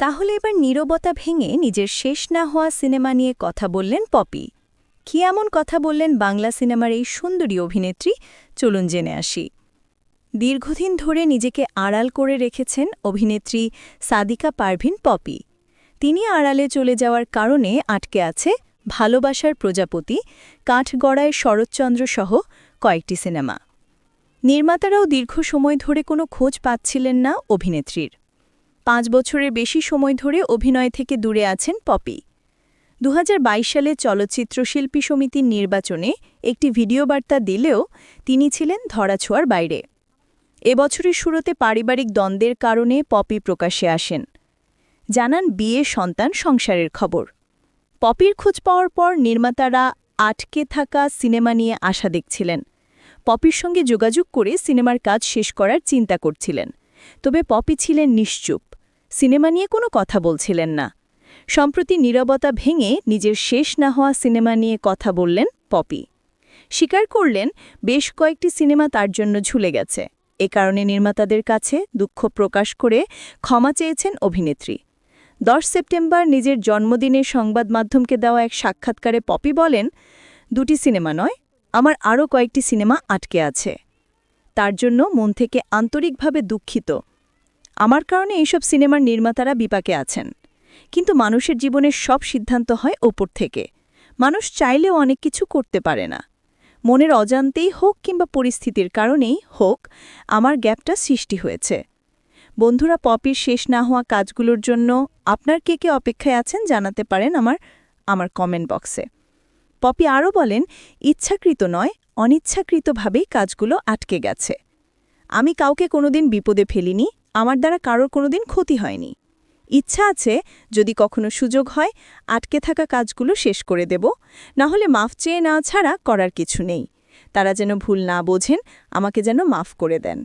তাহলে এবার নীরবতা ভেঙে নিজের শেষ না হওয়া সিনেমা নিয়ে কথা বললেন পপি। কি এমন কথা বললেন বাংলা সিনেমার এই সুন্দরী অভিনেত্রী, চলুন জেনে আসি। দীর্ঘদিন ধরে নিজেকে আড়াল করে রেখেছেন অভিনেত্রী সাদিকা পারভিন পপি। তিনি আড়ালে চলে যাওয়ার কারণে আটকে আছে ভালোবাসার প্রজাপতি, কাঠগড়ায় শরৎচন্দ্র সহ কয়েকটি সিনেমা। নির্মাতারাও দীর্ঘ সময় ধরে কোনো খোঁজ পাচ্ছিলেন না অভিনেত্রীর। 5 বছরের বেশি সময় ধরে অভিনয় থেকে দূরে আছেন পপি। 2022 সালে চলচ্চিত্র শিল্পী সমিতির নির্বাচনে একটি ভিডিও বার্তা দিলেও তিনি ছিলেন ধরাছোঁয়ার বাইরে। এবছরের শুরুতে পারিবারিক দ্বন্দ্বের কারণে পপি প্রকাশ্যে আসেন। জানান বিয়ে, সন্তান, সংসারের খবর। পপির খোঁজ পাওয়ার পর নির্মাতারা আটকে থাকা সিনেমা নিয়ে আশা দেখছিলেন। পপির সঙ্গে যোগাযোগ করে সিনেমার কাজ শেষ করার চিন্তা করছিলেন। তবে পপি ছিলেন নিশ্চুপ, সিনেমা নিয়ে কোনো কথা বলছিলেন না। সম্প্রতি নীরবতা ভেঙে নিজের শেষ না হওয়া সিনেমা নিয়ে কথা বললেন পপি। স্বীকার করলেন বেশ কয়েকটি সিনেমা তার জন্য ঝুলে গেছে। এ কারণে নির্মাতাদের কাছে দুঃখ প্রকাশ করে ক্ষমা চেয়েছেন অভিনেত্রী। 10 সেপ্টেম্বর নিজের জন্মদিনে সংবাদ মাধ্যমকে দেওয়া এক সাক্ষাৎকারে পপি বলেন, 2টি সিনেমা নয়, আমার আরও কয়েকটি সিনেমা আটকে আছে। তার জন্য মন থেকে আন্তরিকভাবে দুঃখিত। আমার কারণে এইসব সিনেমার নির্মাতারা বিপাকে আছেন। কিন্তু মানুষের জীবনের সব সিদ্ধান্ত হয় ওপর থেকে। মানুষ চাইলেও অনেক কিছু করতে পারে না। মনের অজান্তেই হোক কিংবা পরিস্থিতির কারণেই হোক, আমার গ্যাপটা সৃষ্টি হয়েছে। বন্ধুরা, পপির শেষ না হওয়া কাজগুলোর জন্য আপনার কে কে অপেক্ষায় আছেন জানাতে পারেন আমার কমেন্ট বক্সে। পপি আরও বলেন, ইচ্ছাকৃত নয়, অনিচ্ছাকৃতভাবেই কাজগুলো আটকে গেছে। আমি কাউকে কোনোদিন বিপদে ফেলিনি, আমার দ্বারা কারোর কোনোদিন ক্ষতি হয়নি। ইচ্ছা আছে যদি কখনো সুযোগ হয় আটকে থাকা কাজগুলো শেষ করে দেব, না হলে মাফ চেয়ে নেওয়া ছাড়া করার কিছু নেই। তারা যেন ভুল না বোঝেন, আমাকে যেন মাফ করে দেন।